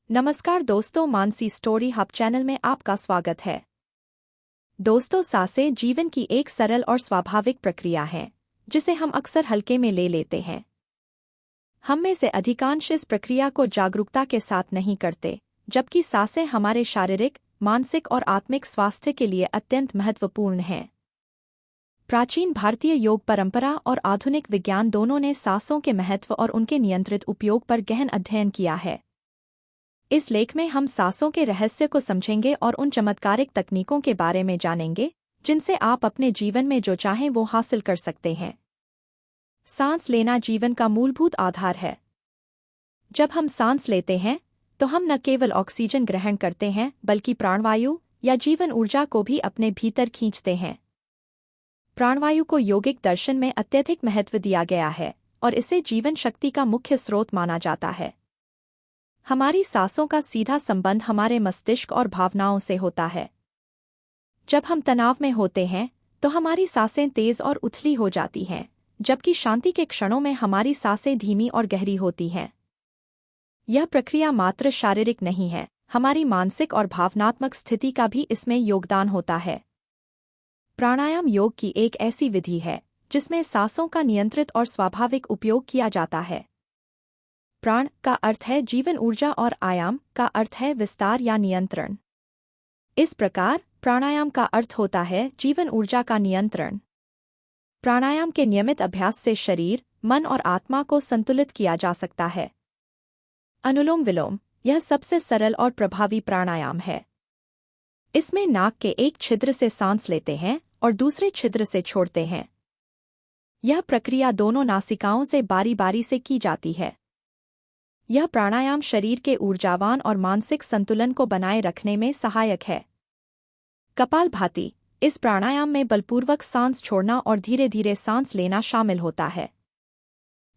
नमस्कार दोस्तों, Mansi story hub channel में आपका स्वागत है। दोस्तों, सांसें जीवन की एक सरल और स्वाभाविक प्रक्रिया है जिसे हम अक्सर हल्के में ले लेते हैं। हम में से अधिकांश इस प्रक्रिया को जागरूकता के साथ नहीं करते, जबकि सांसें हमारे शारीरिक, मानसिक और आत्मिक स्वास्थ्य के लिए अत्यंत महत्वपूर्ण हैं। प्राचीन भारतीय योग परंपरा और आधुनिक विज्ञान दोनों ने सांसों के महत्व और उनके नियंत्रित उपयोग पर गहन अध्ययन किया है। इस लेख में हम सांसों के रहस्य को समझेंगे और उन चमत्कारिक तकनीकों के बारे में जानेंगे जिनसे आप अपने जीवन में जो चाहें वो हासिल कर सकते हैं। सांस लेना जीवन का मूलभूत आधार है। जब हम सांस लेते हैं तो हम न केवल ऑक्सीजन ग्रहण करते हैं बल्कि प्राणवायु या जीवन ऊर्जा को भी अपने भीतर खींचते हैं। प्राणवायु को योगिक दर्शन में अत्यधिक महत्व दिया गया है और इसे जीवन शक्ति का मुख्य स्रोत माना जाता है। हमारी सांसों का सीधा संबंध हमारे मस्तिष्क और भावनाओं से होता है। जब हम तनाव में होते हैं तो हमारी सांसें तेज और उथली हो जाती हैं, जबकि शांति के क्षणों में हमारी सांसें धीमी और गहरी होती हैं। यह प्रक्रिया मात्र शारीरिक नहीं है, हमारी मानसिक और भावनात्मक स्थिति का भी इसमें योगदान होता है। प्राणायाम योग की एक ऐसी विधि है जिसमें सांसों का नियंत्रित और स्वाभाविक उपयोग किया जाता है। प्राण का अर्थ है जीवन ऊर्जा और आयाम का अर्थ है विस्तार या नियंत्रण। इस प्रकार प्राणायाम का अर्थ होता है जीवन ऊर्जा का नियंत्रण। प्राणायाम के नियमित अभ्यास से शरीर, मन और आत्मा को संतुलित किया जा सकता है। अनुलोम विलोम, यह सबसे सरल और प्रभावी प्राणायाम है। इसमें नाक के एक छिद्र से सांस लेते हैं और दूसरे छिद्र से छोड़ते हैं। यह प्रक्रिया दोनों नासिकाओं से बारी बारी से की जाती है। यह प्राणायाम शरीर के ऊर्जावान और मानसिक संतुलन को बनाए रखने में सहायक है। कपालभाति, इस प्राणायाम में बलपूर्वक सांस छोड़ना और धीरे धीरे सांस लेना शामिल होता है।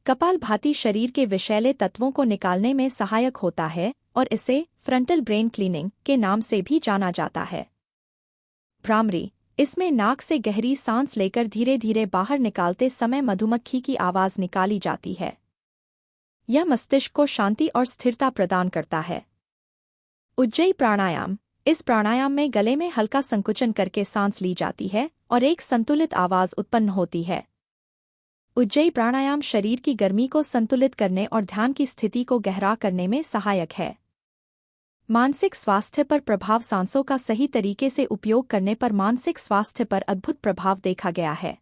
कपालभाति शरीर के विषैले तत्वों को निकालने में सहायक होता है और इसे फ्रंटल ब्रेन क्लीनिंग के नाम से भी जाना जाता है। भ्रामरी, इसमें नाक से गहरी सांस लेकर धीरे धीरे बाहर निकालते समय मधुमक्खी की आवाज निकाली जाती है। यह मस्तिष्क को शांति और स्थिरता प्रदान करता है। उज्जयी प्राणायाम, इस प्राणायाम में गले में हल्का संकुचन करके सांस ली जाती है और एक संतुलित आवाज उत्पन्न होती है। उज्जयी प्राणायाम शरीर की गर्मी को संतुलित करने और ध्यान की स्थिति को गहरा करने में सहायक है। मानसिक स्वास्थ्य पर प्रभाव, सांसों का सही तरीके से उपयोग करने पर मानसिक स्वास्थ्य पर अद्भुत प्रभाव देखा गया है।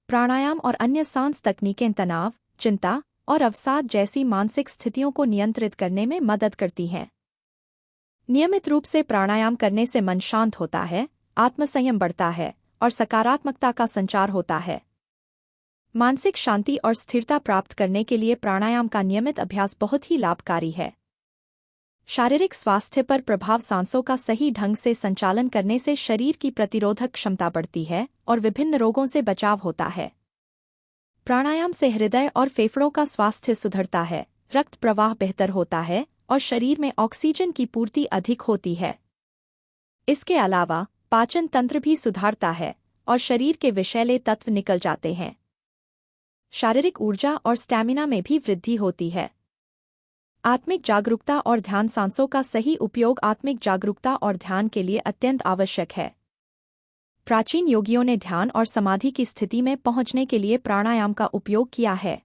प्राणायाम और अन्य सांस तकनीकें तनाव, चिंता और अवसाद जैसी मानसिक स्थितियों को नियंत्रित करने में मदद करती हैं। नियमित रूप से प्राणायाम करने से मन शांत होता है, आत्मसंयम बढ़ता है और सकारात्मकता का संचार होता है। मानसिक शांति और स्थिरता प्राप्त करने के लिए प्राणायाम का नियमित अभ्यास बहुत ही लाभकारी है। शारीरिक स्वास्थ्य पर प्रभाव, सांसों का सही ढंग से संचालन करने से शरीर की प्रतिरोधक क्षमता बढ़ती है और विभिन्न रोगों से बचाव होता है। प्राणायाम से हृदय और फेफड़ों का स्वास्थ्य सुधरता है, रक्त प्रवाह बेहतर होता है और शरीर में ऑक्सीजन की पूर्ति अधिक होती है। इसके अलावा पाचन तंत्र भी सुधारता है और शरीर के विषैले तत्व निकल जाते हैं। शारीरिक ऊर्जा और स्टैमिना में भी वृद्धि होती है। आत्मिक जागरूकता और ध्यान, सांसों का सही उपयोग आत्मिक जागरूकता और ध्यान के लिए अत्यंत आवश्यक है। प्राचीन योगियों ने ध्यान और समाधि की स्थिति में पहुंचने के लिए प्राणायाम का उपयोग किया है।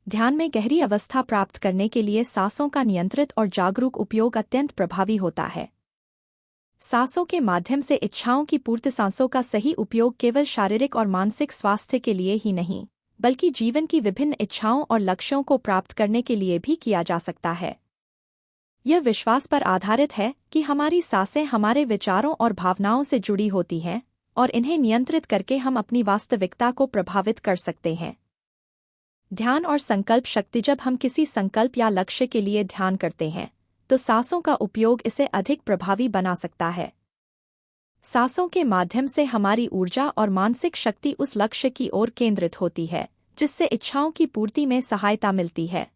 ध्यान में गहरी अवस्था प्राप्त करने के लिए सांसों का नियंत्रित और जागरूक उपयोग अत्यंत प्रभावी होता है। सांसों के माध्यम से इच्छाओं की पूर्ति, सांसों का सही उपयोग केवल शारीरिक और मानसिक स्वास्थ्य के लिए ही नहीं, बल्कि जीवन की विभिन्न इच्छाओं और लक्ष्यों को प्राप्त करने के लिए भी किया जा सकता है। यह विश्वास पर आधारित है कि हमारी सांसें हमारे विचारों और भावनाओं से जुड़ी होती हैं और इन्हें नियंत्रित करके हम अपनी वास्तविकता को प्रभावित कर सकते हैं। ध्यान और संकल्प शक्ति, जब हम किसी संकल्प या लक्ष्य के लिए ध्यान करते हैं तो सांसों का उपयोग इसे अधिक प्रभावी बना सकता है। सांसों के माध्यम से हमारी ऊर्जा और मानसिक शक्ति उस लक्ष्य की ओर केंद्रित होती है जिससे इच्छाओं की पूर्ति में सहायता मिलती है।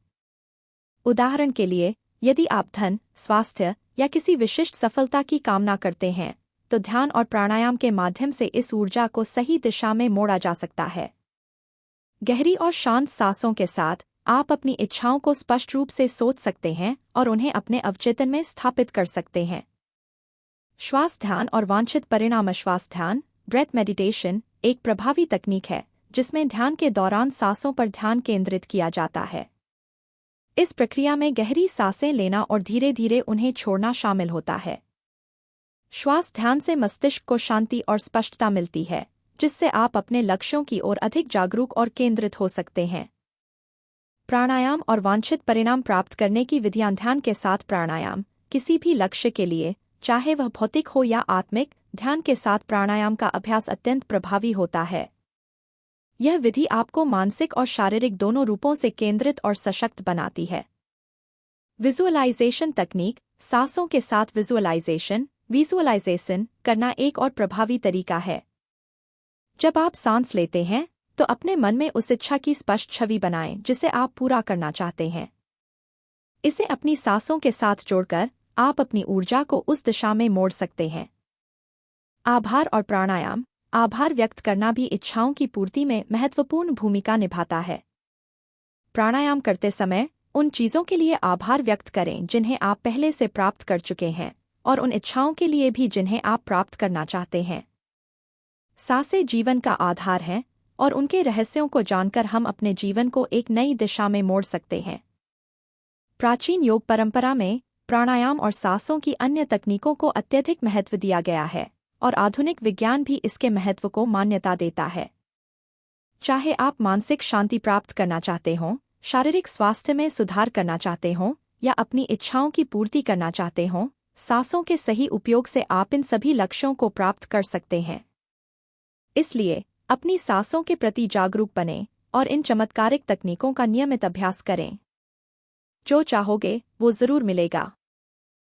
उदाहरण के लिए, यदि आप धन, स्वास्थ्य या किसी विशिष्ट सफलता की कामना करते हैं तो ध्यान और प्राणायाम के माध्यम से इस ऊर्जा को सही दिशा में मोड़ा जा सकता है। गहरी और शांत सांसों के साथ आप अपनी इच्छाओं को स्पष्ट रूप से सोच सकते हैं और उन्हें अपने अवचेतन में स्थापित कर सकते हैं। श्वास ध्यान और वांछित परिणाम। श्वास ध्यान ब्रेथ मेडिटेशन एक प्रभावी तकनीक है जिसमें ध्यान के दौरान सांसों पर ध्यान केंद्रित किया जाता है। इस प्रक्रिया में गहरी सांसें लेना और धीरे धीरे उन्हें छोड़ना शामिल होता है। श्वास ध्यान से मस्तिष्क को शांति और स्पष्टता मिलती है, जिससे आप अपने लक्ष्यों की ओर अधिक जागरूक और केंद्रित हो सकते हैं। प्राणायाम और वांछित परिणाम प्राप्त करने की विधियां। ध्यान के साथ प्राणायाम किसी भी लक्ष्य के लिए, चाहे वह भौतिक हो या आत्मिक, ध्यान के साथ प्राणायाम का अभ्यास अत्यंत प्रभावी होता है। यह विधि आपको मानसिक और शारीरिक दोनों रूपों से केंद्रित और सशक्त बनाती है। विजुअलाइजेशन तकनीक सांसों के साथ विजुअलाइजेशन करना एक और प्रभावी तरीका है। जब आप सांस लेते हैं तो अपने मन में उस इच्छा की स्पष्ट छवि बनाएं जिसे आप पूरा करना चाहते हैं। इसे अपनी सांसों के साथ जोड़कर आप अपनी ऊर्जा को उस दिशा में मोड़ सकते हैं। आभार और प्राणायाम। आभार व्यक्त करना भी इच्छाओं की पूर्ति में महत्वपूर्ण भूमिका निभाता है। प्राणायाम करते समय उन चीज़ों के लिए आभार व्यक्त करें जिन्हें आप पहले से प्राप्त कर चुके हैं, और उन इच्छाओं के लिए भी जिन्हें आप प्राप्त करना चाहते हैं। सांसें जीवन का आधार हैं, और उनके रहस्यों को जानकर हम अपने जीवन को एक नई दिशा में मोड़ सकते हैं। प्राचीन योग परंपरा में प्राणायाम और सांसों की अन्य तकनीकों को अत्यधिक महत्व दिया गया है, और आधुनिक विज्ञान भी इसके महत्व को मान्यता देता है। चाहे आप मानसिक शांति प्राप्त करना चाहते हों, शारीरिक स्वास्थ्य में सुधार करना चाहते हों, या अपनी इच्छाओं की पूर्ति करना चाहते हों, सांसों के सही उपयोग से आप इन सभी लक्ष्यों को प्राप्त कर सकते हैं। इसलिए अपनी सांसों के प्रति जागरूक बनें और इन चमत्कारिक तकनीकों का नियमित अभ्यास करें। जो चाहोगे वो जरूर मिलेगा।